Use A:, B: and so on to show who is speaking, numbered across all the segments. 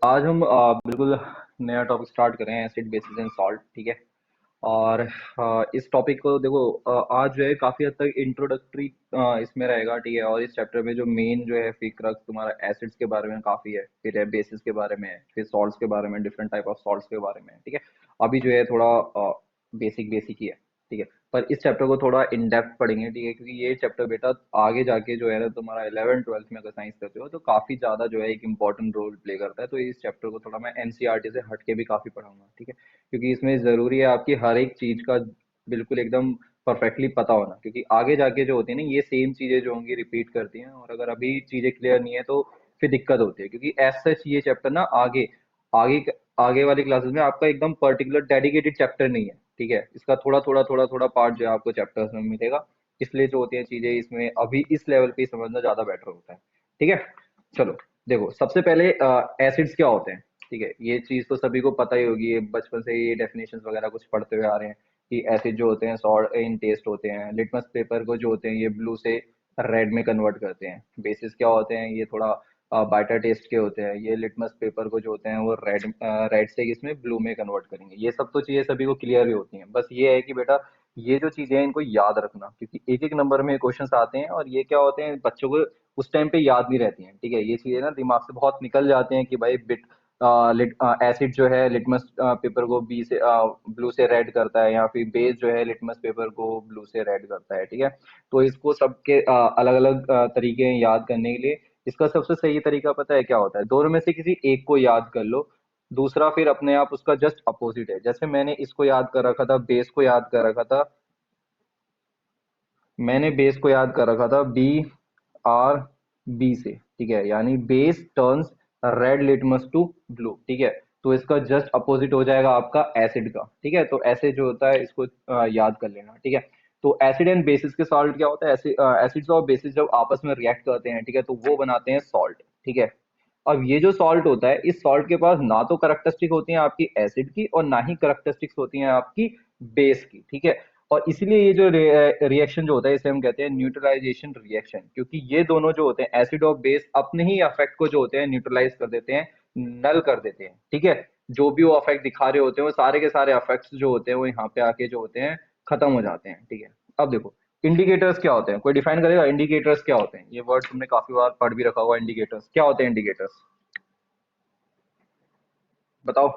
A: आज हम बिल्कुल नया टॉपिक स्टार्ट करें, एसिड बेसिस एंड सॉल्ट। ठीक है। और इस टॉपिक को देखो, आज जो है काफी हद तक इंट्रोडक्टरी इसमें रहेगा। ठीक है। और इस चैप्टर में जो मेन जो है फिक्रक्स तुम्हारा एसिड्स के बारे में काफी है, फिर है बेसिस के बारे में है, फिर सॉल्ट्स के बारे में, डिफरेंट टाइप ऑफ सॉल्ट्स के बारे में है। ठीक है। अभी जो है थोड़ा बेसिक बेसिक ही है। ठीक है। पर इस चैप्टर को थोड़ा इन डेप्थ पढ़ेंगे। ठीक है। क्योंकि ये चैप्टर बेटा आगे जाके जो है ना, तुम्हारा 11th 12th में अगर साइंस करते हो तो काफी ज्यादा जो है एक इंपॉर्टेंट रोल प्ले करता है। तो इस चैप्टर को थोड़ा मैं एनसीईआरटी से हट के भी काफी पढ़ाऊंगा। ठीक है। क्योंकि इसमें जरूरी है आपकी हर एक चीज का बिल्कुल एकदम परफेक्टली पता होना, क्योंकि आगे जाके जो होती है ना, ये सेम चीजें जो होंगी रिपीट करती हैं, और अगर अभी चीजें क्लियर नहीं है तो फिर दिक्कत होती है। क्योंकि एज सच ये चैप्टर ना आगे आगे आगे वाली क्लासेस में आपका एकदम पर्टिकुलर डेडिकेटेड चैप्टर नहीं है। ठीक है। इसका थोड़ा थोड़ा थोड़ा थोड़ा पार्ट जो है आपको चैप्टर्स में मिलेगा। इसलिए जो होती है चीजें इसमें अभी इस लेवल पे ही समझना ज्यादा बेटर होता है। ठीक है। चलो, देखो सबसे पहले एसिड्स क्या होते हैं। ठीक है। ये चीज तो सभी को पता ही होगी, ये बचपन से ये डेफिनेशंस वगैरह कुछ पढ़ते हुए आ रहे हैं कि एसिड जो होते हैं सॉल्ट इन टेस्ट होते हैं। लिटमस पेपर को जो होते हैं ये ब्लू से रेड में कन्वर्ट करते हैं। बेसिस क्या होते हैं, ये थोड़ा बाइटर टेस्ट के होते हैं। ये लिटमस पेपर को जो होते हैं वो रेड रेड से इसमें ब्लू में कन्वर्ट करेंगे। ये सब तो चीजें सभी को क्लियर ही होती हैं। बस ये है कि बेटा ये जो चीजें हैं इनको याद रखना, क्योंकि एक एक नंबर में क्वेश्चंस आते हैं और ये क्या होते हैं बच्चों को उस टाइम पे याद नहीं रहती हैं। ठीक है। ये चीजें ना दिमाग से बहुत निकल जाते हैं कि भाई बिट एसिड जो है लिटमस पेपर को बी से ब्लू से रेड करता है, या फिर बेस जो है लिटमस पेपर को ब्लू से रेड करता है। ठीक है। तो इसको सबके अलग अलग तरीके हैं याद करने के लिए। इसका सबसे सही तरीका पता है क्या होता है, दोनों में से किसी एक को याद कर लो। दूसरा फिर अपने आप उसका जस्ट अपोजिट है। जैसे मैंने इसको याद कर रखा था, बेस को याद कर रखा था, मैंने बेस को याद कर रखा था बी आर बी से। ठीक है। यानी base turns red litmus to blue. ठीक है। तो इसका जस्ट अपोजिट हो जाएगा आपका एसिड का। ठीक है। तो ऐसे जो होता है इसको याद कर लेना। ठीक है। तो एसिड एंड बेसिस के सॉल्ट क्या होता है, एसिड्स और बेसिस जब आपस में रिएक्ट करते हैं, ठीक है, तो वो बनाते हैं सॉल्ट। ठीक है। अब ये जो सॉल्ट होता है, इस सॉल्ट के पास ना तो करैक्टरिस्टिक होती हैं आपकी एसिड की, और ना ही करैक्टरिस्टिक्स होती हैं आपकी बेस की। ठीक है। और इसलिए ये जो रिएक्शन जो होता है इसे हम कहते हैं न्यूट्रलाइजेशन रिएक्शन, क्योंकि ये दोनों जो होते हैं एसिड और बेस अपने ही अफेक्ट को जो होते हैं न्यूट्रलाइज कर देते हैं, नल कर देते हैं। ठीक है। जो भी वो अफेक्ट दिखा रहे होते हैं वो सारे के सारे अफेक्ट्स जो होते हैं वो यहाँ पे आके जो होते हैं खत्म हो जाते हैं। ठीक है। अब देखो इंडिकेटर्स क्या होते हैं, कोई डिफाइन करेगा इंडिकेटर्स क्या होते हैं। ये वर्ड तुमने काफी बार पढ़ भी रखा होगा। इंडिकेटर्स क्या होते हैं, इंडिकेटर्स बताओ।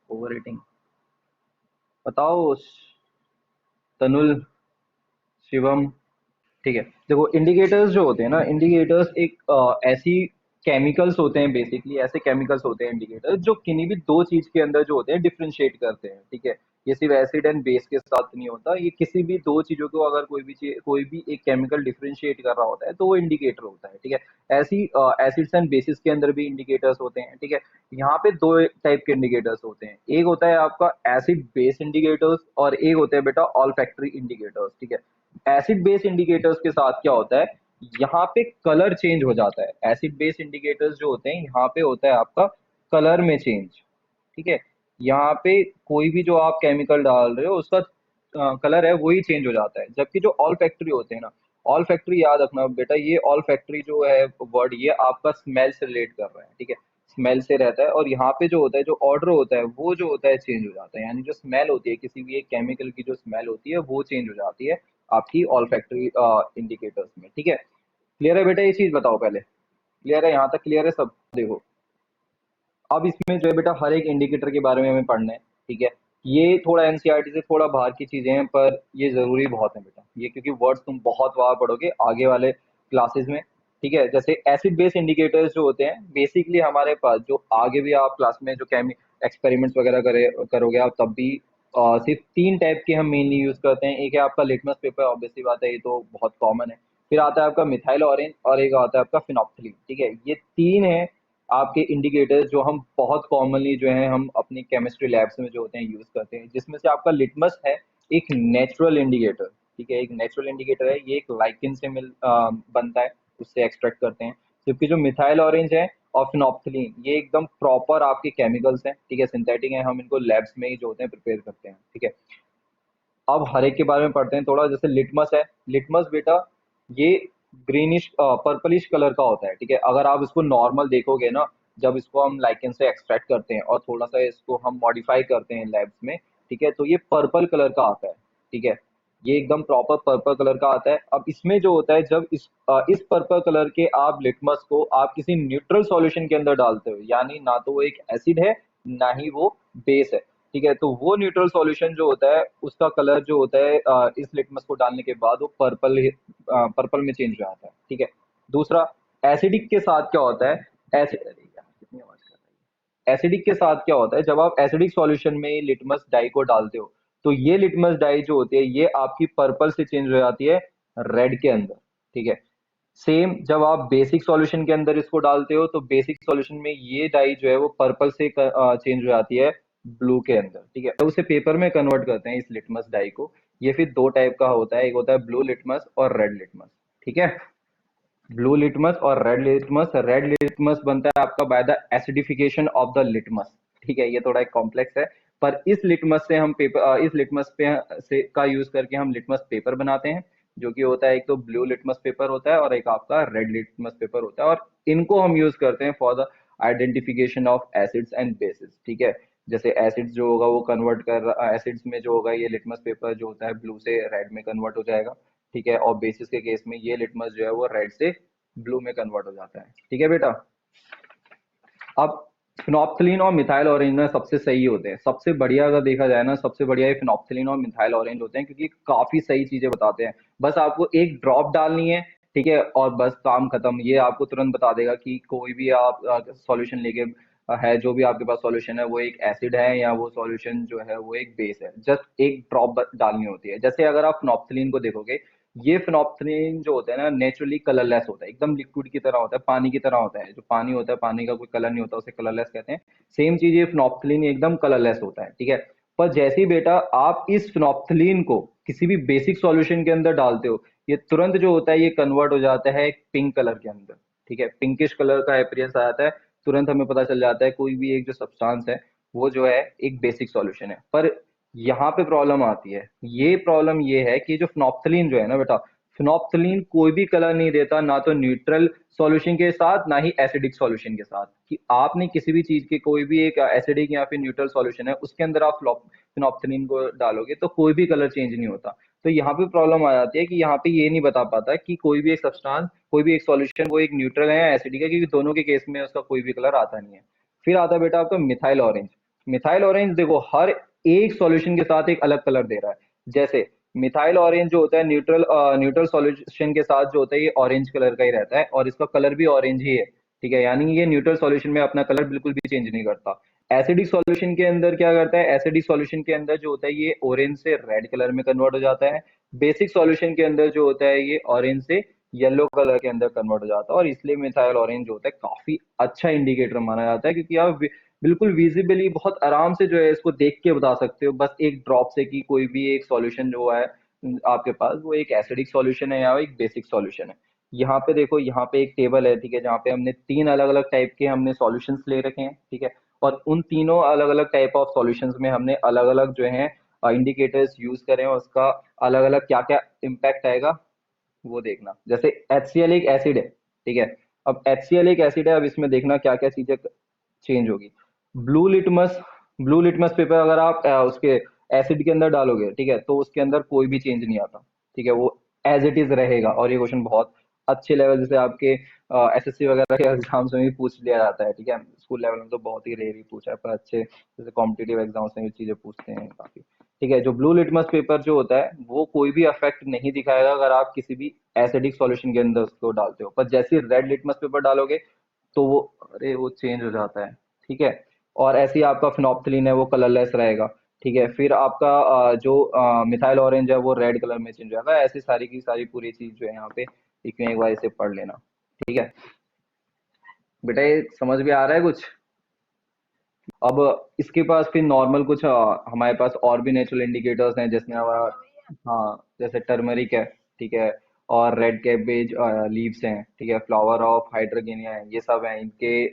A: ओवर रेटिंग बताओ। तनुल, शिवम। ठीक है। देखो इंडिकेटर्स जो होते हैं ना, इंडिकेटर्स एक ऐसी केमिकल्स होते हैं, बेसिकली ऐसे केमिकल्स होते हैं इंडिकेटर्स जो किन्हीं भी दो चीज के अंदर जो होते हैं डिफरेंशिएट करते हैं। ठीक है। ये सिर्फ एसिड एंड बेस के साथ नहीं होता, ये किसी भी दो चीजों को अगर कोई भी एक केमिकल डिफरेंशिएट कर रहा होता है तो वो इंडिकेटर होता है। ठीक है। ऐसी एसिड्स एंड बेसिस के अंदर भी इंडिकेटर्स होते हैं। ठीक है। यहाँ पे दो टाइप के इंडिकेटर्स होते हैं, एक होता है आपका एसिड बेस इंडिकेटर्स और एक होता है बेटा ऑल फैक्ट्री इंडिकेटर्स। ठीक है। एसिड बेस इंडिकेटर्स के साथ क्या होता है, यहाँ पे कलर चेंज हो जाता है। एसिड बेस इंडिकेटर्स जो होते हैं यहाँ पे होता है आपका कलर में चेंज। ठीक है। यहाँ पे कोई भी जो आप केमिकल डाल रहे हो उसका कलर है वही चेंज हो जाता है। जबकि जो ऑल फैक्ट्री होते हैं ना, ऑल फैक्ट्री याद रखना बेटा, ये ऑल फैक्ट्री जो है वर्ड ये आपका स्मेल से रिलेट कर रहा है। ठीक है। स्मेल से रहता है, और यहाँ पे जो होता है जो ऑर्डर होता है वो जो होता है चेंज हो जाता है। यानी जो स्मेल होती है किसी भी एक केमिकल की, जो स्मेल होती है वो चेंज हो जाती है आपकी ऑल फैक्ट्री इंडिकेटर्स में। ठीक है। क्लियर है बेटा, ये चीज बताओ पहले। क्लियर है, यहाँ तक क्लियर है सब। देखो अब इसमें जो है बेटा हर एक इंडिकेटर के बारे में हमें पढ़ना है। ठीक है। ये थोड़ा एनसीईआरटी से थोड़ा बाहर की चीजें हैं, पर ये जरूरी बहुत है बेटा ये, क्योंकि वर्ड्स तुम बहुत बार पढ़ोगे आगे वाले क्लासेस में। ठीक है। जैसे एसिड बेस इंडिकेटर्स जो होते हैं, बेसिकली हमारे पास जो आगे भी आप क्लास में जो केमी एक्सपेरिमेंट्स वगैरह करोगे आप, तब भी सिर्फ तीन टाइप के हम मेनली यूज करते हैं। एक है आपका लिटमस पेपर, ऑब्वियसली बात है, ये तो बहुत कॉमन है। फिर आता है आपका मिथाइल ऑरेंज, और एक आता है आपका फिनोप्थलीन। ठीक है। ये तीन है आपके इंडिकेटर्स जो हम बहुत कॉमनली जो है हम अपनी केमिस्ट्री लैब्स में जो होते हैं यूज करते हैं। जिसमें से आपका लिटमस है एक नेचुरल इंडिकेटर। ठीक है। एक नेचुरल इंडिकेटर है, ये एक लाइकिन से बनता है, उससे एक्सट्रैक्ट करते हैं। जबकि जो मिथाइल ऑरेंज है और फिनोप्थलीन ये एकदम प्रॉपर आपके केमिकल्स हैं। ठीक है। सिंथेटिक हैं, हम इनको लैब्स में ही जो होते हैं प्रिपेयर करते हैं। ठीक है। अब हर एक के बारे में पढ़ते हैं थोड़ा। जैसे लिटमस है, लिटमस बेटा ये ग्रीनिश पर्पलिश कलर का होता है, ठीक है। अगर आप इसको नॉर्मल देखोगे ना, जब इसको हम लाइकेन से एक्सट्रैक्ट करते हैं और थोड़ा सा इसको हम मॉडिफाई करते हैं लैब्स में, ठीक है, तो ये पर्पल कलर का आता है, ठीक है। ये एकदम प्रॉपर पर्पल कलर का आता है। अब इसमें जो होता है, जब इस पर्पल कलर के आप लिटमस को आप किसी न्यूट्रल सॉल्यूशन के अंदर डालते हो, यानी ना तो वो एक एसिड है, ना ही वो बेस है, ठीक है, तो वो न्यूट्रल सॉल्यूशन जो होता है उसका कलर जो होता है इस लिटमस को डालने के बाद वो पर्पल में चेंज हो जाता है, ठीक है। दूसरा, एसिडिक के साथ क्या होता है, एसिड, अरे यार कितनी आवाज कर रही है, एसिडिक के साथ क्या होता है, जब आप एसिडिक सॉल्यूशन में लिटमस डाई को डालते हो, तो ये लिटमस डाई जो होती है ये आपकी पर्पल से चेंज हो जाती है रेड के अंदर, ठीक है। सेम जब आप बेसिक सॉल्यूशन के अंदर इसको डालते हो, तो बेसिक सॉल्यूशन में ये डाई जो है वो पर्पल से चेंज हो जाती है ब्लू के अंदर, ठीक है। तो उसे पेपर में कन्वर्ट करते हैं इस लिटमस डाई को। ये फिर दो टाइप का होता है, एक होता है ब्लू लिटमस और रेड लिटमस, ठीक है। ब्लू लिटमस और रेड लिटमस, रेड लिटमस बनता है आपका by the acidification of the litmus, ठीक है। ये थोड़ा एक कॉम्प्लेक्स है, पर इस लिटमस से हम पेपर इस लिटमस पे से का यूज करके हम लिटमस पेपर बनाते हैं, जो कि होता है एक तो ब्लू लिटमस पेपर होता है और एक आपका रेड लिटमस पेपर होता है, और इनको हम यूज करते हैं for the identification of acids and bases, ठीक है। जैसे एसिड्स जो होगा वो कन्वर्ट कर एसिड्स में जो होगा ये लिटमस पेपर जो होता है ब्लू से रेड में कन्वर्ट हो जाएगा, ठीक है। और बेसिस के केस में ये लिटमस जो है वो रेड से ब्लू में कन्वर्ट हो जाता है, ठीक है बेटा। अब फिनोप्थलीन और मिथाइल ऑरेंज ना सबसे सही होते हैं, सबसे बढ़िया अगर देखा जाए ना, सबसे बढ़िया ये फिनोप्थलीन और मिथाइल ऑरेंज होते हैं, क्योंकि काफी सही चीजें बताते हैं। बस आपको एक ड्रॉप डालनी है, ठीक है, और बस काम खत्म। ये आपको तुरंत बता देगा कि कोई भी आप सॉल्यूशन लेके है, जो भी आपके पास सॉल्यूशन है वो एक एसिड है या वो सॉल्यूशन जो है वो एक बेस है। जस्ट एक ड्रॉप डालनी होती है। जैसे अगर आप फिनोप्थलीन को देखोगे, ये फिनोप्थलीन जो होता है ना नेचुरली कलरलेस होता है, एकदम लिक्विड की तरह होता है, पानी की तरह होता है। जो पानी होता है, पानी का कोई कलर नहीं होता, उसे कलरलेस कहते हैं। सेम चीज ये फिनोप्थलीन एकदम कलरलेस होता है, ठीक है। पर जैसे ही बेटा आप इस फिनोप्थलीन को किसी भी बेसिक सॉल्यूशन के अंदर डालते हो, ये तुरंत जो होता है ये कन्वर्ट हो जाता है एक पिंक कलर के अंदर, ठीक है। पिंकिश कलर का अपीयरेंस आ जाता है। तुरंत हमें पता चल जाता है कोई भी एक जो सब्सटेंस है वो जो है एक बेसिक सॉल्यूशन है। पर यहाँ पे प्रॉब्लम आती है, ये प्रॉब्लम ये है कि जो फिनोप्थलीन जो है ना बेटा, फिनोप्थलीन कोई भी कलर नहीं देता, ना तो न्यूट्रल सॉल्यूशन के साथ ना ही एसिडिक सॉल्यूशन के साथ। कि आपने किसी भी चीज के कोई भी एक एसिडिक या फिर न्यूट्रल सॉल्यूशन है उसके अंदर आप फिनोप्थलीन को डालोगे तो कोई भी कलर चेंज नहीं होता। तो यहाँ पे प्रॉब्लम आ जाती है कि यहाँ पे ये नहीं बता पाता कि कोई भी एक सब्सटेंस, कोई भी एक सॉल्यूशन वो एक न्यूट्रल है या एसिडिक है, क्योंकि दोनों के केस में उसका कोई भी कलर आता नहीं है। फिर आता है बेटा आपका मिथाइल ऑरेंज। मिथाइल ऑरेंज देखो हर एक सॉल्यूशन के साथ एक अलग कलर दे रहा है। जैसे मिथाइल ऑरेंज जो होता है न्यूट्रल न्यूट्रल सॉल्यूशन के साथ जो होता है ये ऑरेंज कलर का ही रहता है, और इसका कलर भी ऑरेंज ही है, ठीक है। यानी ये न्यूट्रल सॉल्यूशन में अपना कलर बिल्कुल भी चेंज नहीं करता। एसिडिक सॉल्यूशन के अंदर क्या करता है, एसिडिक सॉल्यूशन के अंदर जो होता है ये ऑरेंज से रेड कलर में कन्वर्ट हो जाता है। बेसिक सॉल्यूशन के अंदर जो होता है ये ऑरेंज से येलो कलर के अंदर कन्वर्ट हो जाता है। और इसलिए मिथाइल ऑरेंज जो होता है काफी अच्छा इंडिकेटर माना जाता है, क्योंकि आप बिल्कुल विजिबली बहुत आराम से जो है इसको देख के बता सकते हो बस एक ड्रॉप से कि कोई भी एक सॉल्यूशन जो है आपके पास वो एक एसिडिक सॉल्यूशन है या एक बेसिक सॉल्यूशन है। यहाँ पे देखो, यहाँ पे एक टेबल है, ठीक है, जहाँ पे हमने तीन अलग अलग टाइप के हमने सॉल्यूशंस ले रखे हैं, ठीक है। और उन तीनों अलग अलग टाइप ऑफ सॉल्यूशंस में हमने अलग अलग जो है इंडिकेटर्स यूज करें और उसका अलग अलग क्या क्या इम्पैक्ट आएगा वो देखना। जैसे HCl एक एसिड है, ठीक है। अब HCl एक एसिड है, अब इसमें देखना क्या क्या चीजें चेंज होगी। Blue litmus, blue litmus paper अगर आप उसके एसिड के अंदर डालोगे, ठीक है, तो उसके अंदर कोई भी चेंज नहीं आता, ठीक है, वो एज इट इज रहेगा। और ये क्वेश्चन बहुत अच्छे लेवल जैसे आपके SSC वगैरह के एग्जाम्स में भी पूछ लिया जाता है, ठीक है। स्कूल लेवल में तो बहुत ही रेयर ही पूछा है, पर अच्छे जैसे कॉम्पिटेटिव एग्जाम्स में ये चीजें पूछते हैं काफी, ठीक है। जो ब्लू लिटमस पेपर जो होता है वो कोई भी अफेक्ट नहीं दिखाएगा अगर आप किसी भी एसिडिक सॉल्यूशन के अंदर उसको डालते हो। पर जैसे रेड लिटमस पेपर डालोगे तो वो, अरे वो चेंज हो जाता है, ठीक है। और ऐसे ही आपका फिनोप्थलीन है वो कलरलेस रहेगा, ठीक है। फिर आपका जो मिथाइल ऑरेंज है वो रेड कलर में चेंज हो जाएगा। ऐसी सारी की सारी पूरी चीज जो है यहाँ पे एक बार इसे पढ़ लेना, ठीक है बेटा। ये समझ में आ रहा है कुछ? अब इसके पास फिर नॉर्मल कुछ हमारे पास और भी नेचुरल इंडिकेटर्स हैं, जिसमें हाँ जैसे टर्मरिक है, ठीक है, और रेड कैबेज लीव्स हैं, ठीक है, फ्लावर ऑफ हाइड्रोगेनिया है, ये सब हैं। इनके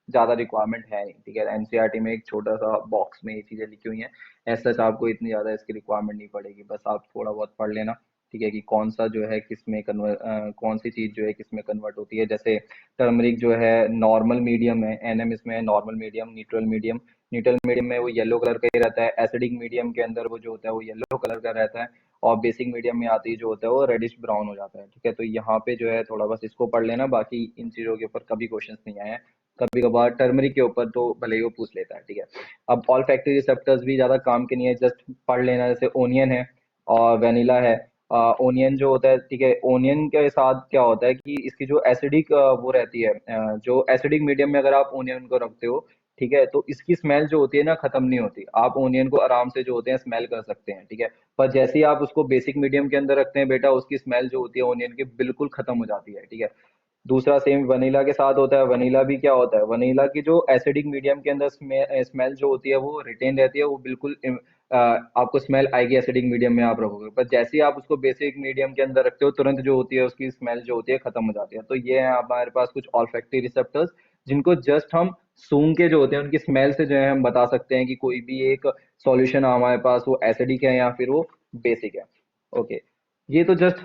A: ज्यादा रिक्वायरमेंट है नहीं, ठीक है। एनसीईआरटी में एक छोटा सा बॉक्स में ये चीजें लिखी हुई हैं। ऐसा आपको इतनी ज्यादा इसकी रिक्वायरमेंट नहीं पड़ेगी, बस आप थोड़ा बहुत पढ़ लेना, ठीक है, कि कौन सा जो है कौन सी चीज जो है किस में कन्वर्ट होती है। जैसे टर्मरिक जो है नॉर्मल मीडियम है, एनएम इसमें है normal medium, neutral medium. Neutral medium में वो येलो कलर का ही रहता है, एसिडिक मीडियम के अंदर वो जो होता है वो येलो कलर का रहता है, और बेसिक मीडियम में आते ही जो होता है वो रेडिश ब्राउन हो जाता है। ठीक है, तो यहाँ पे जो है थोड़ा बस इसको पढ़ लेना, बाकी इन चीजों के ऊपर कभी क्वेश्चंस नहीं आए हैं। कभी कभार टर्मरिक के ऊपर तो भले ही वो पूछ लेता है। ठीक है, अब ऑल फैक्ट्री रिसेप्टर्स भी ज्यादा काम के नहीं है, जस्ट पढ़ लेना। जैसे ओनियन है और वेनिला है। ओनियन जो होता है, ठीक है, ओनियन के साथ क्या होता है कि इसकी जो एसिडिक वो रहती है, जो एसिडिक मीडियम में अगर आप ओनियन को रखते हो, ठीक है, तो इसकी स्मेल जो होती है ना खत्म नहीं होती। आप ओनियन को आराम से जो होते हैं स्मेल कर सकते हैं। ठीक है, पर जैसे ही आप उसको बेसिक मीडियम के अंदर रखते हैं बेटा, उसकी स्मेल जो होती है ओनियन की बिल्कुल खत्म हो जाती है। ठीक है, दूसरा सेम वनीला के साथ होता है। वनीला भी क्या होता है, वनीला की जो एसिडिक मीडियम के अंदर स्मेल जो होती है वो रिटेन रहती है, वो बिल्कुल आपको स्मेल आएगी एसिडिक मीडियम में आप रखोगे, पर जैसे ही आप उसको बेसिक मीडियम के अंदर रखते हो तुरंत जो होती है उसकी स्मेल जो होती है खत्म हो जाती है। तो ये है हमारे पास कुछ ऑल्फैक्टरी रिसेप्टर्स, जिनको जस्ट हम सूंघ के जो होते हैं उनकी स्मेल से जो है हम बता सकते हैं कि कोई भी एक सॉल्यूशन हमारे पास वो एसिडिक है या फिर वो बेसिक है। ओके, ये तो जस्ट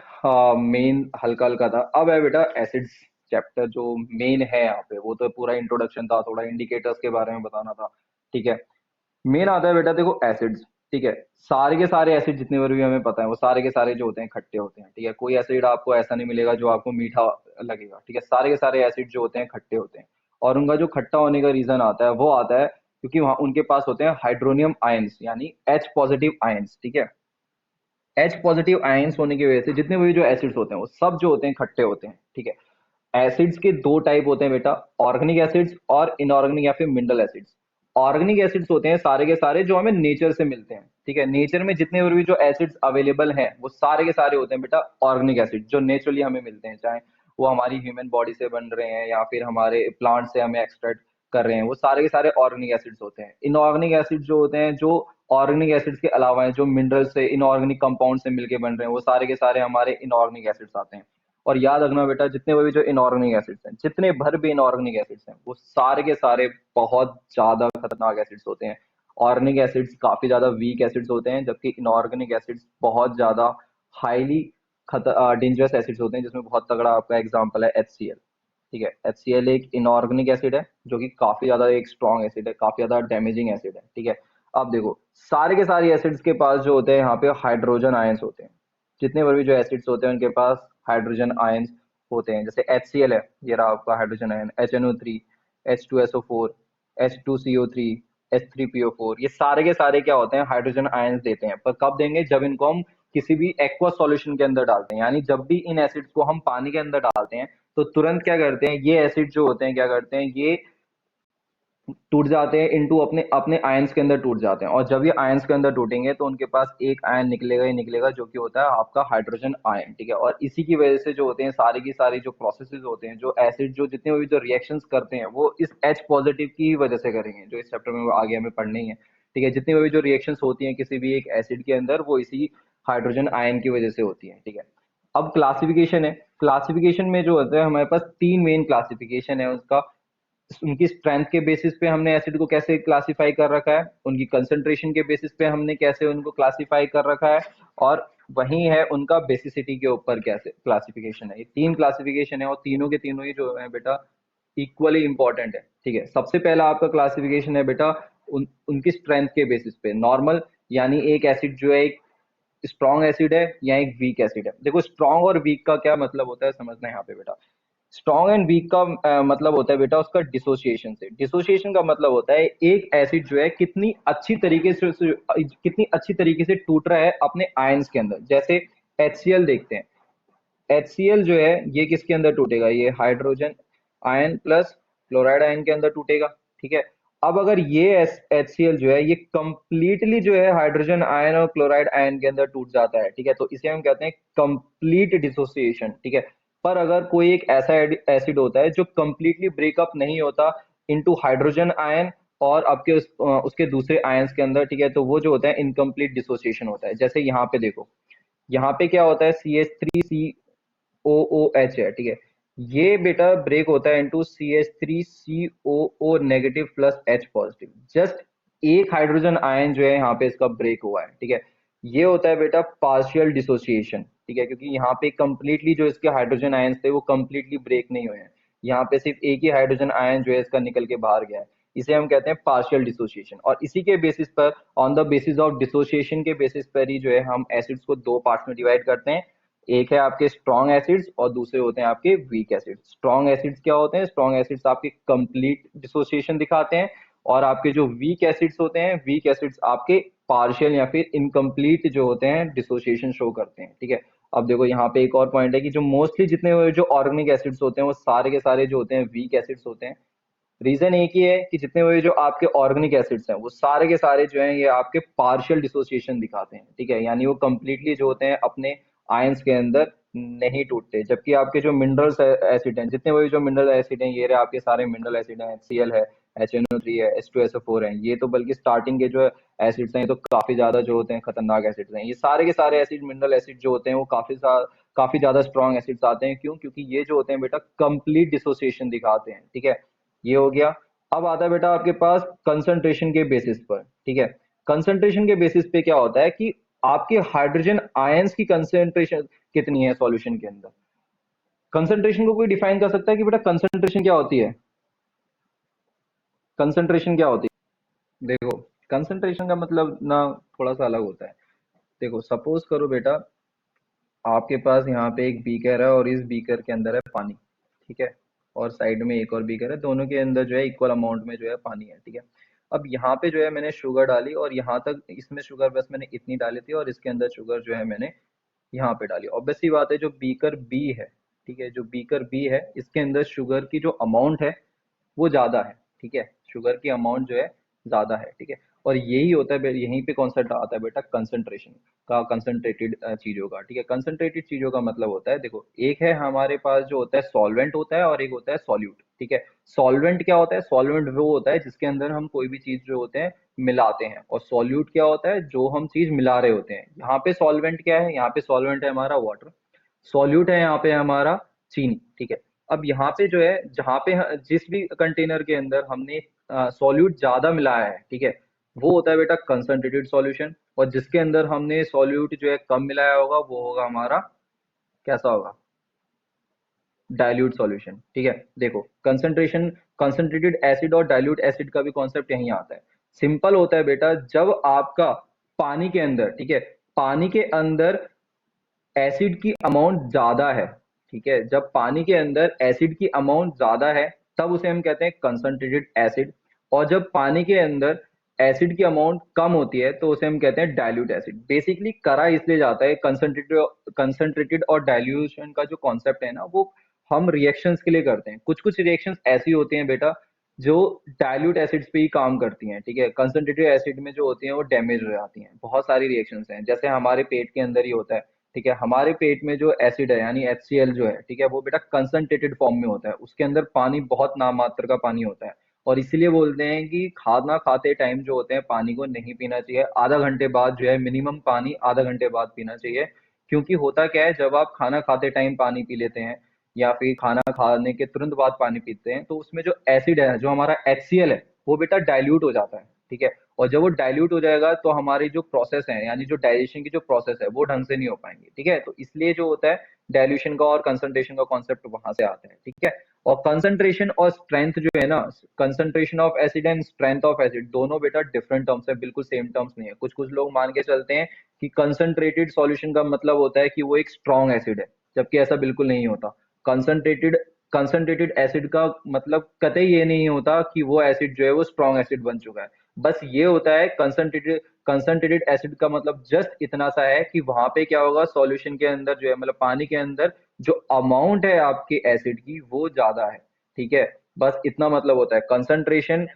A: मेन हल्का हल्का था। अब है बेटा एसिड्स चैप्टर जो मेन है यहाँ पे, वो तो पूरा इंट्रोडक्शन था, थोड़ा इंडिकेटर्स के बारे में बताना था। ठीक है, मेन आता है बेटा देखो एसिड्स। ठीक है, सारे के सारे एसिड जितने बार भी हमें पता है वो सारे के सारे जो होते हैं खट्टे होते हैं। ठीक है, कोई एसिड आपको ऐसा नहीं मिलेगा जो आपको मीठा लगेगा। ठीक है, सारे के सारे एसिड जो होते हैं खट्टे होते हैं, और उनका जो खट्टा होने का रीजन आता है वो आता है क्योंकि वहां उनके पास होते हैं हाइड्रोनियम आयंस, यानी एच पॉजिटिव आयंस। ठीक है, एच पॉजिटिव आयंस होने की वजह से जितने भी जो एसिड्स होते हैं वो सब जो होते हैं खट्टे होते हैं। ठीक है, एसिड्स के दो टाइप होते हैं बेटा, ऑर्गेनिक एसिड्स और इनऑर्गेनिक या फिर मिनरल एसिड्स। ऑर्गेनिक एसिड्स होते हैं सारे के सारे जो हमें नेचर से मिलते हैं। ठीक है, नेचर में जितने और भी जो एसिड्स अवेलेबल हैं वो सारे के सारे होते हैं बेटा ऑर्गेनिक एसिड, जो नेचुरली हमें मिलते हैं, चाहे वो हमारी ह्यूमन बॉडी से बन रहे हैं या फिर हमारे प्लांट से हमें एक्सट्रैक्ट कर रहे हैं, वो सारे के सारे ऑर्गेनिक एसिड्स होते हैं। इनऑर्गेनिक एसिड जो होते हैं, जो ऑर्गेनिक एसिड्स के अलावा हैं, जो मिनरल से इनऑर्गेनिक कंपाउंड से मिलके बन रहे हैं, वो सारे के सारे हमारे इनऑर्गेनिक एसिड्स आते हैं। और याद रखना बेटा, जितने भी जो इनऑर्गेनिक एसिड्स हैं, जितने भर भी इनऑर्गेनिक एसिड्स हैं, वो सारे के सारे बहुत ज्यादा खतरनाक एसिड्स होते हैं। ऑर्गेनिक एसिड्स काफी ज्यादा वीक एसिड्स होते हैं, जबकि इनऑर्गेनिक एसिड्स बहुत ज्यादा हाईली डेंजरस एसिड्स होते हैं, जिसमें बहुत तगड़ा आपका एग्जाम्पल है HCl। ठीक है, HCl एक इनऑर्गेनिक एसिड है जो कि काफी ज्यादा एक स्ट्रॉन्ग एसिड है, काफी ज्यादा डैमेजिंग एसिड है। ठीक है, अब देखो सारे के सारे एसिड्स के पास जो होते हैं यहाँ पे हाइड्रोजन आयंस होते हैं। जितने पर भी जो एसिड्स होते हैं उनके पास हाइड्रोजन आयंस होते हैं। जैसे HCl है, ये रहा आपका hydrogen ion, HNO3, H2SO4, H2CO3, H3PO4, ये सारे के सारे क्या होते हैं, हाइड्रोजन आयंस देते हैं। पर कब देंगे, जब इनको हम किसी भी एक्वा सॉल्यूशन के अंदर डालते हैं, यानी जब भी इन एसिड्स को हम पानी के अंदर डालते हैं तो तुरंत क्या करते हैं, ये एसिड जो होते हैं क्या करते हैं, ये टूट जाते हैं इनटू अपने अपने आयंस के अंदर टूट जाते हैं। और जब ये आयंस के अंदर टूटेंगे तो उनके पास एक आयन निकलेगा ही निकलेगा, जो कि होता है आपका हाइड्रोजन आयन। ठीक है, और इसी की वजह से जो होते हैं सारी की सारी जो प्रोसेसेस होते हैं, जो एसिड जो जितने भी जो रिएक्शंस करते हैं वो इस H पॉजिटिव की वजह से करेंगे, जो इस चैप्टर में आगे हमें पढ़नी है। ठीक है, जितनी भी जो रिएक्शंस होती हैं किसी भी एक एसिड के अंदर, वो इसी हाइड्रोजन आयन की वजह से होती है। ठीक है, अब क्लासिफिकेशन है। क्लासिफिकेशन में जो होता है हमारे पास तीन मेन क्लासिफिकेशन है उसका। उनकी स्ट्रेंथ के बेसिस पे हमने एसिड को कैसे क्लासिफाई कर रखा है, उनकी कंसंट्रेशन के बेसिस पे हमने कैसे उनको क्लासिफाई कर रखा है, और वही है उनका बेसिसिटी के ऊपर कैसे क्लासिफिकेशन है। ये तीन क्लासिफिकेशन है और तीनों के तीनों ही जो है बेटा इक्वली इंपॉर्टेंट है। ठीक है, सबसे पहला आपका क्लासिफिकेशन है बेटा उनकी स्ट्रेंथ के बेसिस पे, नॉर्मल, यानी एक एसिड जो है एक स्ट्रॉन्ग एसिड है या एक वीक एसिड है। देखो स्ट्रॉन्ग और वीक का क्या मतलब होता है समझना है यहाँ पे बेटा। स्ट्रॉन्ग एंड वीक का मतलब होता है बेटा उसका डिसोसिएशन से। डिसोसिएशन का मतलब होता है एक एसिड जो है कितनी अच्छी तरीके से टूट रहा है अपने आयंस के अंदर। जैसे HCl देखते हैं, HCl जो है ये किसके अंदर टूटेगा, ये hydrogen ion plus chloride ion के अंदर टूटेगा। ठीक है, अब अगर ये HCl जो है ये कंप्लीटली जो है हाइड्रोजन आयन और क्लोराइड आयन के अंदर टूट जाता है, ठीक है, तो इसे हम कहते हैं कंप्लीट डिसोसिएशन। ठीक है, पर अगर कोई एक ऐसा एसिड होता है जो कंप्लीटली ब्रेकअप नहीं होता इनटू हाइड्रोजन आयन और आपके उसके दूसरे आयंस के अंदर, ठीक है, तो वो जो होता है इनकम्प्लीट डिसोसिएशन होता है। जैसे यहाँ पे देखो, यहाँ पे क्या होता है, CH3COOH है। ठीक है, ये बेटा ब्रेक होता है into CH3COO negative plus H positive. Just एक हाइड्रोजन आयन जो है यहाँ पे इसका ब्रेक हुआ है। ठीक है, ये होता है बेटा पार्शियल डिसोसिएशन, ठीक है, क्योंकि यहाँ पे कंप्लीटली जो इसके हाइड्रोजन आयंस थे वो कंप्लीटली ब्रेक नहीं हुए हैं, यहाँ पे सिर्फ एक ही हाइड्रोजन आयन जो है इसका निकल के बाहर गया है, इसे हम कहते हैं पार्शियल डिसोसिएशन। और इसी के बेसिस पर, on the basis of dissociation के बेसिस पर ही जो है हम एसिड्स को दो पार्ट्स में डिवाइड करते हैं। एक है आपके स्ट्रॉन्ग एसिड्स और दूसरे होते हैं आपके वीक एसिड्स। स्ट्रॉन्ग एसिड्स क्या होते हैं? स्ट्रॉन्ग एसिड्स आपके कंप्लीट डिसोसिएशन दिखाते हैं, और आपके जो वीक एसिड्स होते हैं, वीक एसिड्स आपके पार्शियल या फिर इनकम्प्लीट जो होते हैं डिसोसिएशन शो करते हैं, ठीक है। अब देखो यहाँ पे एक और पॉइंट है कि जो मोस्टली जितने जो ऑर्गेनिक एसिड्स होते हैं वो सारे के सारे जो होते हैं वीक एसिड्स होते हैं। रीजन एक ही है कि जितने वो जो आपके ऑर्गेनिक एसिड्स हैं वो सारे के सारे जो हैं ये आपके पार्शियल डिसोसिएशन दिखाते हैं, ठीक है, यानी वो कंप्लीटली जो होते हैं अपने आयंस के अंदर नहीं टूटते। जबकि आपके जो मिनरल्स एसिड हैं, जितने वही जो मिनरल एसिड हैं, ये रहे आपके सारे मिनरल एसिड हैं, HCl है, HNO3 है, H2SO4 है, ये तो बल्कि स्टार्टिंग के जो एसिड्स हैं ये तो काफी ज्यादा जो होते हैं खतरनाक एसिड्स हैं। ये सारे के सारे एसिड, मिनरल एसिड जो होते हैं वो काफी ज्यादा स्ट्रॉन्ग एसिड्स आते हैं। क्यों? क्योंकि ये जो होते हैं बेटा कंप्लीट डिसोसिएशन दिखाते हैं, ठीक है। ये हो गया। अब आता है बेटा आपके पास कंसंट्रेशन के बेसिस पर, ठीक है। कंसंट्रेशन के बेसिस पे क्या होता है कि आपके हाइड्रोजन आयंस की कंसंट्रेशन कितनी है सॉल्यूशन के अंदर। कंसंट्रेशन को कोई डिफाइन कर सकता है कि बेटा कंसंट्रेशन क्या होती है? कंसंट्रेशन क्या होती है? देखो, कंसंट्रेशन का मतलब ना थोड़ा सा अलग होता है। देखो, सपोज करो बेटा आपके पास यहाँ पे एक बीकर है और इस बीकर के अंदर है पानी, ठीक है, और साइड में एक और बीकर है, दोनों के अंदर जो है इक्वल अमाउंट में जो है पानी है, ठीक है। अब यहाँ पे जो है मैंने शुगर डाली और यहाँ तक इसमें शुगर बस मैंने इतनी डाली थी, और इसके अंदर शुगर जो है मैंने यहाँ पे डाली। ऑब्वियस सी बात है, जो बीकर बी है, ठीक है, जो बीकर बी है इसके अंदर शुगर की जो अमाउंट है वो ज्यादा है, ठीक है, शुगर की अमाउंट जो है ज्यादा है, ठीक है। और यही होता है यहीं पे कॉन्सेप्ट आता है बेटा कंसंट्रेशन का, कंसंट्रेटेड चीजों का, ठीक है। कंसंट्रेटेड चीजों का मतलब होता है, देखो, एक है हमारे पास जो होता है सॉल्वेंट होता है और एक होता है सॉल्यूट, ठीक है। सॉल्वेंट क्या होता है? सॉल्वेंट वो होता है जिसके अंदर हम कोई भी चीज जो होते हैं मिलाते हैं, और सॉल्यूट क्या होता है? जो हम चीज मिला रहे होते हैं। यहाँ पे सॉल्वेंट क्या है? यहाँ पे सॉल्वेंट है हमारा वाटर, सॉल्यूट है यहाँ पे हमारा चीनी, ठीक है। अब यहाँ पे जो है जहाँ पे जिस भी कंटेनर के अंदर हमने सॉल्यूट ज्यादा मिलाया है, ठीक है, वो होता है बेटा कंसंट्रेटेड सॉल्यूशन, और जिसके अंदर हमने सॉल्यूट जो है कम मिलाया होगा वो होगा हमारा, कैसा होगा? डाइल्यूट सॉल्यूशन, ठीक है। देखो, कंसंट्रेशन, कंसंट्रेटेड एसिड और डाइल्यूट एसिड का भी कॉन्सेप्ट यहीं आता है। सिंपल होता है बेटा, जब आपका पानी के अंदर, ठीक है, पानी के अंदर एसिड की अमाउंट ज्यादा है, ठीक है, जब पानी के अंदर एसिड की अमाउंट ज्यादा है तब उसे हम कहते हैं कंसंट्रेटेड एसिड, और जब पानी के अंदर एसिड की अमाउंट कम होती है तो उसे हम कहते हैं डाइल्यूट एसिड। बेसिकली करा इसलिए जाता है, कंसंट्रेटेड कंसंट्रेटेड और डाइल्यूशन का जो कॉन्सेप्ट है ना वो हम रिएक्शंस के लिए करते हैं। कुछ कुछ रिएक्शंस ऐसी होती हैं बेटा जो डाइल्यूट एसिड्स पे ही काम करती हैं, ठीक है। कंसंट्रेटेड एसिड में जो होती हैं वो डैमेज हो जाती हैं। बहुत सारी रिएक्शंस हैं, जैसे हमारे पेट के अंदर ही होता है, ठीक है। हमारे पेट में जो एसिड है यानी HCl जो है, ठीक है, वो बेटा कंसंट्रेटेड फॉर्म में होता है, उसके अंदर पानी बहुत नामात्र का पानी होता है, और इसीलिए बोलते हैं कि खाना खाते टाइम जो होते हैं पानी को नहीं पीना चाहिए, आधा घंटे बाद जो है मिनिमम पानी आधा घंटे बाद पीना चाहिए। क्योंकि होता क्या है, जब आप खाना खाते टाइम पानी पी लेते हैं या फिर खाना खाने के तुरंत बाद पानी पीते हैं तो उसमें जो एसिड है, जो हमारा HCl है, वो बेटा डाइल्यूट हो जाता है, ठीक है। और जब वो डाइल्यूट हो जाएगा तो हमारी जो प्रोसेस है यानी जो डाइजेशन की जो प्रोसेस है वो ढंग से नहीं हो पाएंगी, ठीक है। तो इसलिए जो होता है डाइल्यूशन का और कंसंट्रेशन का कॉन्सेप्ट वहां से आता है, ठीक है। और कंसंट्रेशन और स्ट्रेंथ जो है ना, concentration of acid and strength of acid दोनों बेटा डिफरेंट टर्म्स है, बिल्कुल सेम टर्म्स नहीं है। कुछ कुछ लोग मान के चलते हैं कि कंसंट्रेटेड सॉल्यूशन का मतलब होता है कि वो एक स्ट्रॉन्ग एसिड है, जबकि ऐसा बिल्कुल नहीं होता। कंसंट्रेटेड कंसंट्रेटेड एसिड का मतलब कतई ये नहीं होता कि वो एसिड जो है वो स्ट्रॉन्ग एसिड बन चुका है। बस ये होता है कंसंट्रेटेड कंसंट्रेटेड एसिड का मतलब जस्ट इतना सा है कि वहां पे क्या होगा, सॉल्यूशन के अंदर जो है मतलब पानी के अंदर जो अमाउंट है आपके एसिड की वो ज्यादा है, ठीक है। बस इतना मतलब होता है कंसंट्रेशन,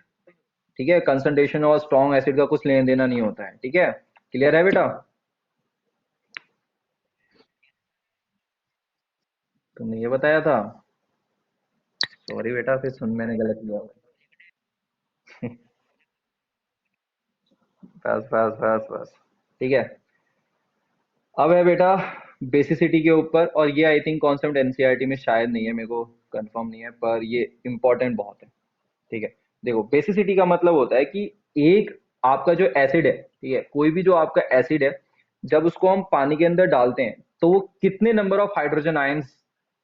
A: ठीक है। कंसंट्रेशन और स्ट्रॉन्ग एसिड का कुछ लेना देना नहीं होता है, ठीक है। क्लियर है बेटा? तुमने ये बताया था? सॉरी बेटा, फिर सुन मैंने गलत लिया। बस बस बस बस, ठीक है। अब है बेटा बेसिसिटी के ऊपर, और ये आई थिंक कॉन्सेप्ट एनसीईआरटी में शायद नहीं है, मेरे को कंफर्म नहीं है, पर ये इंपॉर्टेंट बहुत है, ठीक है। देखो, बेसिसिटी का मतलब होता है कि एक आपका जो एसिड है, ठीक है, कोई भी जो आपका एसिड है जब उसको हम पानी के अंदर डालते हैं तो वो कितने नंबर ऑफ हाइड्रोजन आयंस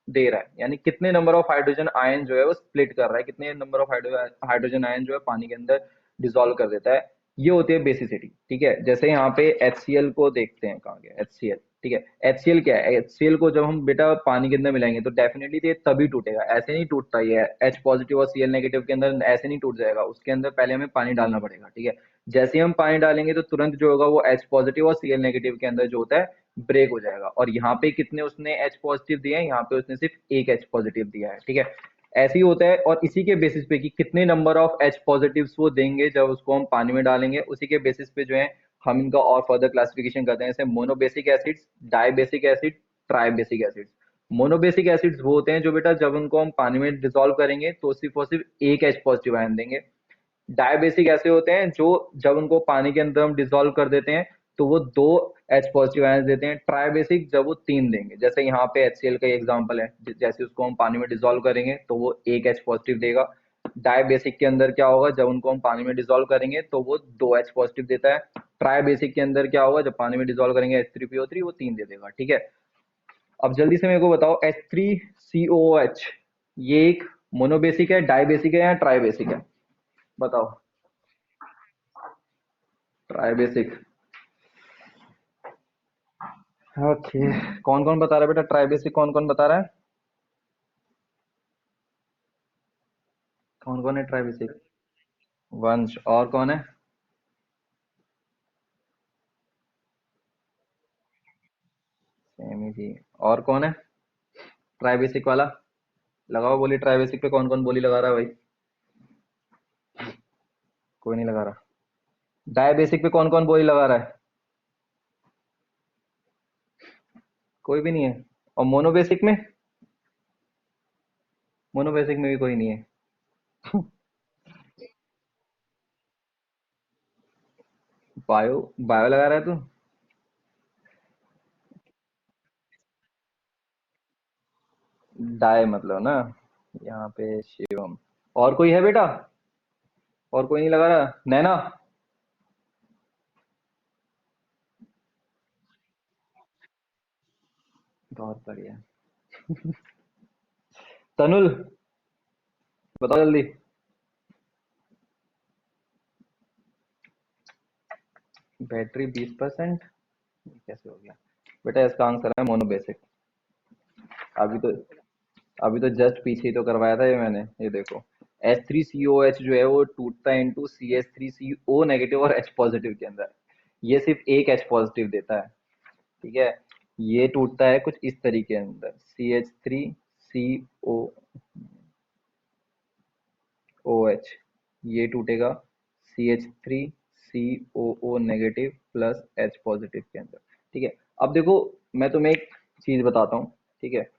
A: दे रहा है, यानी कितने नंबर ऑफ हाइड्रोजन आयन जो है वो स्प्लिट कर रहा है, कितने नंबर ऑफ हाइड्रोजन आयन जो है पानी के अंदर डिसॉल्व कर देता है। ये होती है बेसिसिटी। ठीक है, जैसे यहाँ पे HCl को देखते हैं, कहाँ गया HCl। ठीक है, HCl क्या है, HCl को जब हम बेटा पानी के अंदर मिलाएंगे तो डेफिनेटली ये तभी टूटेगा, ऐसे नहीं टूटता। ये H पॉजिटिव और Cl नेगेटिव के अंदर ऐसे नहीं टूट जाएगा, उसके अंदर पहले हमें पानी डालना पड़ेगा। ठीक है, जैसे ही हम पानी डालेंगे तो तुरंत जो होगा वो H पॉजिटिव और Cl नेगेटिव के अंदर जो होता है ब्रेक हो जाएगा। और यहाँ पे कितने उसने H पॉजिटिव दिए हैं, यहाँ पे उसने सिर्फ एक H पॉजिटिव दिया है। ठीक है, ऐसे ही होता है। और इसी के बेसिस पे कि कितने नंबर ऑफ H पॉजिटिव्स वो देंगे जब उसको हम पानी में डालेंगे, उसी के बेसिस पे जो है हम इनका और फर्दर क्लासिफिकेशन करते हैं, जैसे monobasic acids, dibasic acid, tribasic acids. Monobasic acids वो होते हैं जो बेटा जब उनको हम पानी में डिसॉल्व करेंगे तो सिर्फ और सिर्फ एक H पॉजिटिव आयन देंगे। डायबेसिक ऐसे होते हैं जो जब उनको पानी के अंदर हम डिसॉल्व कर देते हैं तो वो दो H पॉजिटिव आयन देते हैं। ट्राइबेसिक जब वो तीन देंगे, जैसे यहाँ पे HCl का एग्जांपल है, जैसे उसको हम पानी में डिसॉल्व करेंगे तो वो एक H पॉजिटिव देगा। डायबेसिक के अंदर क्या होगा, जब उनको हम पानी में डिसॉल्व करेंगे तो वो दो H पॉजिटिव देता है। ट्राइबेसिक के अंदर क्या होगा, जब पानी में डिसॉल्व करेंगे H3PO3 वो तीन दे देगा। ठीक है, अब जल्दी से मेरे को बताओ H3COOH ये एक मोनोबेसिक है, डाइबेसिक है या ट्राइबेसिक है, बताओ। ट्राइबेसिक। ओके, कौन कौन बता रहा है बेटा ट्राइबेसिक, कौन कौन बता रहा है, कौन कौन है ट्राइबेसिक? वंश, और कौन है? सेमी जी। और कौन है ट्राइबेसिक वाला? लगाओ बोली, ट्राइबेसिक पे कौन कौन बोली लगा रहा है भाई? कोई नहीं लगा रहा। डायबेसिक पे कौन कौन बोली लगा रहा है? कोई भी नहीं है। और मोनोबेसिक में? मोनोबेसिक में भी कोई नहीं है। बायो, बायो लगा रहा है तू? डाय मतलब ना, यहाँ पे शिवम। और कोई है बेटा? और कोई नहीं लगा रहा? नैना? बहुत बढ़िया। तनुल, बताओ जल्दी। बैटरी 20%? कैसे हो गया बेटा? इसका आंसर है मोनोबेसिक। अभी तो, अभी तो जस्ट पीछे ही तो करवाया था ये मैंने, ये देखो। H3COH जो है वो टूटता है इंटू CH3CO नेगेटिव और H पॉजिटिव के अंदर। ये सिर्फ एक H पॉजिटिव देता है। ठीक है, ये टूटता है कुछ इस तरीके के अंदर, CH3COOH, ये टूटेगा CH3COO negative plus H positive के अंदर। ठीक है, अब देखो मैं तुम्हें एक चीज बताता हूँ। ठीक है,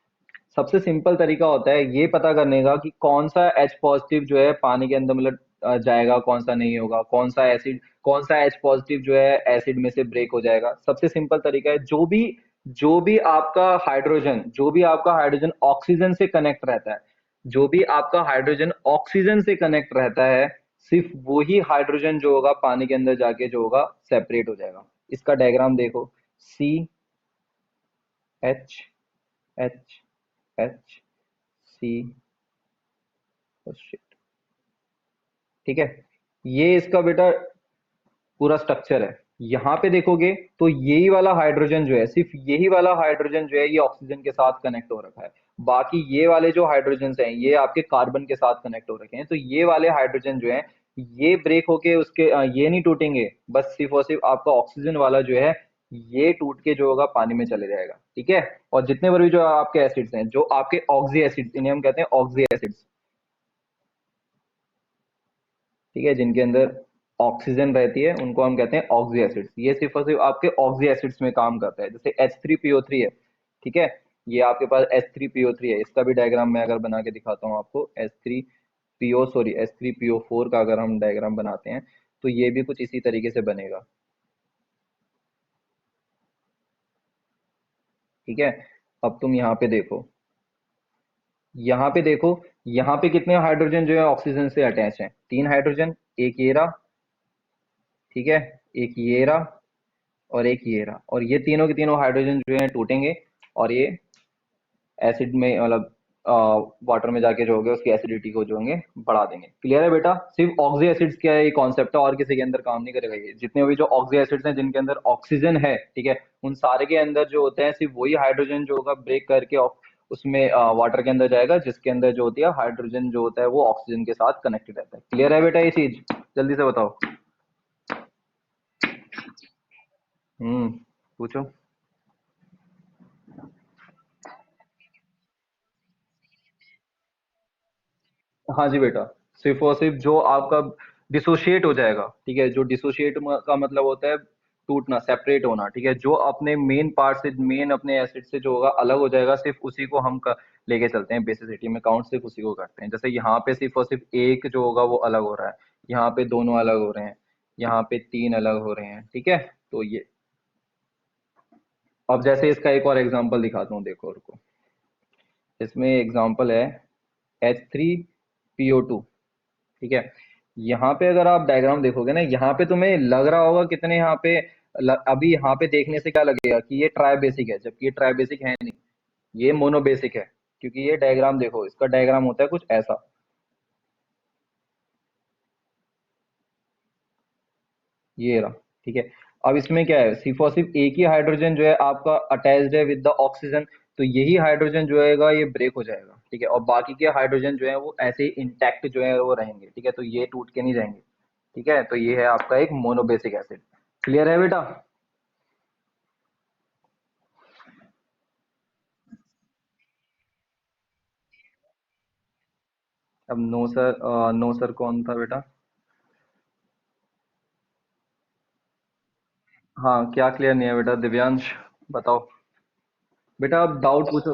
A: सबसे सिंपल तरीका होता है ये पता करने का कि कौन सा H पॉजिटिव जो है पानी के अंदर मतलब जाएगा, कौन सा नहीं होगा, कौन सा एसिड, कौन सा H पॉजिटिव जो है एसिड में से ब्रेक हो जाएगा। सबसे सिंपल तरीका है, जो भी आपका हाइड्रोजन ऑक्सीजन से कनेक्ट रहता है, जो भी आपका हाइड्रोजन ऑक्सीजन से कनेक्ट रहता है, सिर्फ वही हाइड्रोजन जो होगा पानी के अंदर जाके जो होगा सेपरेट हो जाएगा। इसका डायग्राम देखो, CH HHC। ठीक है, ये इसका बेटा पूरा स्ट्रक्चर है। यहाँ पे देखोगे तो यही वाला हाइड्रोजन जो है, सिर्फ यही वाला हाइड्रोजन जो है ये ऑक्सीजन के साथ कनेक्ट हो रखा है। बाकी ये वाले जो हाइड्रोजन हैं ये आपके कार्बन के साथ कनेक्ट हो रखे हैं। तो ये वाले हाइड्रोजन जो है ये ब्रेक होके उसके ये नहीं टूटेंगे, बस सिर्फ और सिर्फ आपका ऑक्सीजन वाला जो है ये टूट के जो होगा पानी में चले जाएगा। ठीक है, और जितने बार भी जो आपके एसिड्स हैं, जो आपके ऑक्सी एसिड्स, इन्हें हम कहते हैं ऑक्सी एसिड्स। ठीक है, जिनके अंदर ऑक्सीजन रहती है उनको हम कहते हैं ऑक्सी एसिड्स। ये सिर्फ और सिर्फ आपके ऑक्सी एसिड्स में काम करता है, जैसे H3PO3 है। ठीक है, ये आपके पास H3PO3 है, इसका भी डायग्राम मैं अगर बना के दिखाता हूँ आपको, H3PO4 का अगर हम डायग्राम बनाते हैं तो ये भी कुछ इसी तरीके से बनेगा। ठीक है, अब तुम यहाँ पे देखो, यहाँ पे देखो, यहाँ पे कितने हाइड्रोजन जो है ऑक्सीजन से अटैच हैं? तीन हाइड्रोजन, एक ये रहा। ठीक है, एक ये रहा, और एक ये रहा, और ये तीनों के तीनों हाइड्रोजन जो है टूटेंगे, और ये एसिड में मतलब वाटर में जाके जो होंगे उसकी एसिडिटी को जो होंगे बढ़ा देंगे। क्लियर है बेटा? सिर्फ ऑक्सी एसिड्स क्या है, ये कॉन्सेप्ट है, और किसी के अंदर काम नहीं करेगा। ये जितने भी जो ऑक्सी एसिड्स हैं जिनके अंदर ऑक्सीजन है, ठीक है, उन सारे के अंदर जो होते हैं सिर्फ वही हाइड्रोजन जो होगा ब्रेक करके उसमें वाटर के अंदर जाएगा, जिसके अंदर जो होती है हाइड्रोजन जो होता है वो ऑक्सीजन के साथ कनेक्टेड रहता है। क्लियर है बेटा ये चीज? जल्दी से बताओ। पूछो। हाँ जी बेटा, सिर्फ और सिर्फ जो आपका डिसोशिएट हो जाएगा, ठीक है, जो डिसोशिएट का मतलब होता है टूटना, सेपरेट होना, ठीक है, जो अपने मेन पार्ट से, मेन अपने एसिड से जो होगा अलग हो जाएगा, सिर्फ उसी को हम लेके चलते हैं बेसिसिटी में, काउंट सिर्फ उसी को करते हैं। जैसे यहाँ पे सिर्फ और सिर्फ एक जो होगा वो अलग हो रहा है, यहाँ पे दोनों अलग हो रहे हैं, यहाँ पे तीन अलग हो रहे हैं, ठीक है। तो ये, अब जैसे इसका एक और एग्जांपल दिखाता हूँ, देखो रुको। इसमें एग्जांपल है H3PO2, ठीक है। यहाँ पे अगर आप डायग्राम देखोगे ना, यहाँ पे तुम्हें लग रहा होगा कितने यहाँ पे अभी यहाँ पे देखने से क्या लगेगा कि ये ट्राई बेसिक है, जबकि ये ट्राई बेसिक है नहीं, ये मोनोबेसिक है। क्योंकि ये डायग्राम देखो, इसका डायग्राम होता है कुछ ऐसा, ये रहा, ठीक है। अब इसमें क्या है, सिर्फ और सिर्फ एक ही हाइड्रोजन जो है आपका अटैच्ड है विद द ऑक्सीजन, तो यही हाइड्रोजन जो है ये ब्रेक हो जाएगा, ठीक है, और बाकी के हाइड्रोजन जो है वो ऐसे ही इंटैक्ट जो है वो रहेंगे, ठीक है, तो ये टूट के नहीं जाएंगे, ठीक है। तो ये है आपका एक मोनोबेसिक एसिड। क्लियर है बेटा? अब नो सर, नो सर कौन था बेटा? हाँ, क्या क्लियर नहीं है बेटा? दिव्यांश, बताओ। बेटा आप डाउट पूछो।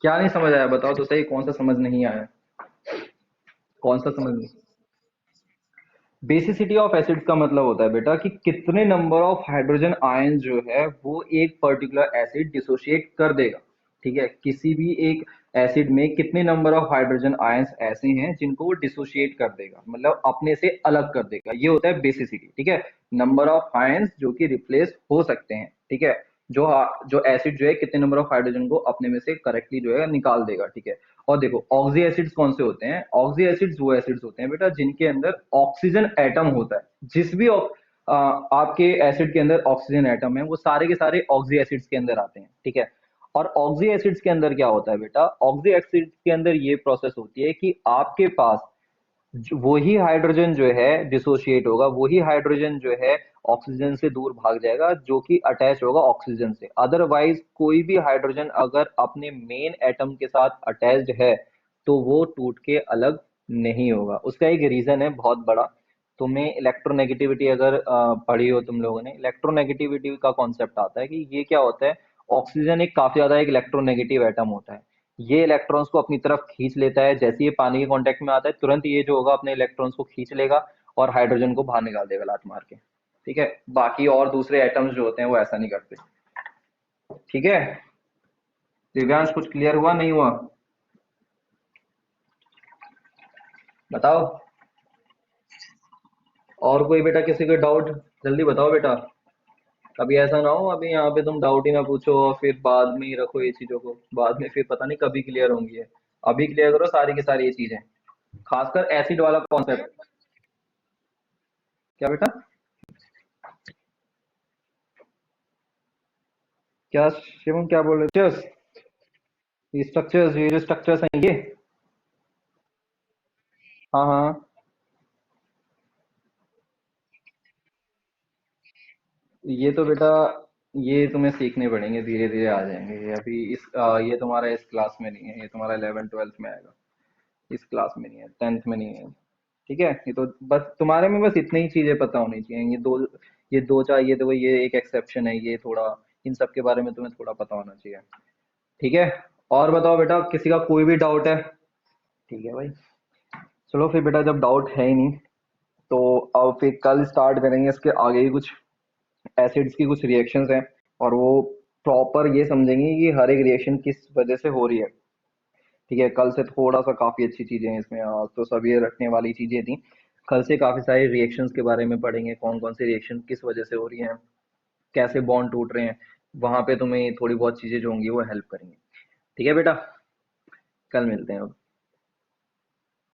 A: क्या नहीं समझ आया बताओ तो सही, कौन सा समझ नहीं आया? कौन सा समझ नहीं? बेसिसिटी ऑफ एसिड्स का मतलब होता है बेटा कि कितने नंबर ऑफ हाइड्रोजन आयन जो है वो एक पर्टिकुलर एसिड डिसोशिएट कर देगा, ठीक है। किसी भी एक एसिड में कितने नंबर ऑफ हाइड्रोजन आयंस ऐसे हैं जिनको वो डिसोशिएट कर देगा, मतलब अपने से अलग कर देगा, ये होता है बेसिसिटी, ठीक है। नंबर ऑफ आयंस जो कि रिप्लेस हो सकते हैं, ठीक है। जो जो एसिड जो है कितने नंबर ऑफ हाइड्रोजन को अपने में से करेक्टली जो है निकाल देगा, ठीक है। और देखो ऑक्सी एसिड्स कौन से होते हैं? ऑक्सी एसिड्स वो एसिड्स होते हैं बेटा जिनके अंदर ऑक्सीजन एटम होता है। जिस भी आपके एसिड के अंदर ऑक्सीजन एटम है वो सारे के सारे ऑक्सी एसिड्स के अंदर आते हैं, ठीक है। और ऑक्सी एसिड्स के अंदर क्या होता है बेटा? ऑक्सी एसिड्स के अंदर ये प्रोसेस होती है कि आपके पास वही हाइड्रोजन जो है डिसोशिएट होगा, वही हाइड्रोजन जो है ऑक्सीजन से दूर भाग जाएगा, जो कि अटैच होगा ऑक्सीजन से। अदरवाइज कोई भी हाइड्रोजन अगर अपने मेन एटम के साथ अटैच्ड है तो वो टूट के अलग नहीं होगा। उसका एक रीजन है बहुत बड़ा। तुम्हें इलेक्ट्रोनेगेटिविटी अगर पढ़ी हो तुम लोगों ने, इलेक्ट्रोनेगेटिविटी का कॉन्सेप्ट आता है कि ये क्या होता है। ऑक्सीजन एक काफी ज्यादा एक इलेक्ट्रोनेगेटिव एटम होता है। ये इलेक्ट्रॉन्स को अपनी तरफ खींच लेता है, जैसे ये पानी के कांटेक्ट में आता है तुरंत ये जो होगा अपने इलेक्ट्रॉन्स को खींच लेगा और हाइड्रोजन को बाहर निकाल देगा लात मार के, ठीक है। बाकी और दूसरे एटम्स जो होते हैं वो ऐसा नहीं करते, ठीक है। दिव्यांश कुछ क्लियर हुआ नहीं हुआ? बताओ। और कोई बेटा किसी को डाउट? जल्दी बताओ बेटा। कभी ऐसा ना हो अभी यहाँ पे तुम डाउट ही ना पूछो और फिर बाद में ही रखो ये चीजों को, बाद में फिर पता नहीं कभी क्लियर होंगी है। अभी क्लियर करो सारी की सारी ये चीजें, खासकर एसिड वाला कॉन्सेप्ट। क्या बेटा? क्या शिवम क्या बोल रहे थे? ये स्ट्रक्चर्स, ये जो स्ट्रक्चर्स हैं ये। हाँ हाँ। ये तो बेटा, ये तुम्हें सीखने पड़ेंगे, धीरे धीरे आ जाएंगे ये। अभी ये तुम्हारा इस क्लास में नहीं है, ये तुम्हारा 11th 12th में आएगा। इस क्लास में नहीं है, 10th में नहीं है, ठीक है। ये तो बस तुम्हारे में बस इतनी ही चीजें पता होनी चाहिए। ये दो चार, ये तो ये एक एक्सेप्शन है, ये थोड़ा इन सब के बारे में तुम्हें थोड़ा पता होना चाहिए, ठीक है। और बताओ बेटा, किसी का कोई भी डाउट है? ठीक है भाई। चलो फिर बेटा, जब डाउट है ही नहीं तो अब फिर कल स्टार्ट करेंगे इसके आगे ही कुछ एसिड्स की कुछ रिएक्शंस हैं, और वो प्रॉपर ये समझेंगे कि हर एक रिएक्शन किस वजह से हो रही है, ठीक है। कल से थोड़ा सा काफी अच्छी चीजें हैं इसमें, आज तो सब ये रटने वाली चीजें थी। कल से काफी सारे रिएक्शंस के बारे में पढ़ेंगे, कौन कौन सी रिएक्शन किस वजह से हो रही हैं, कैसे बॉन्ड टूट रहे हैं, वहां पे तुम्हें थोड़ी बहुत चीजें जो होंगी वो हेल्प करेंगी। ठीक है बेटा, कल मिलते हैं अब।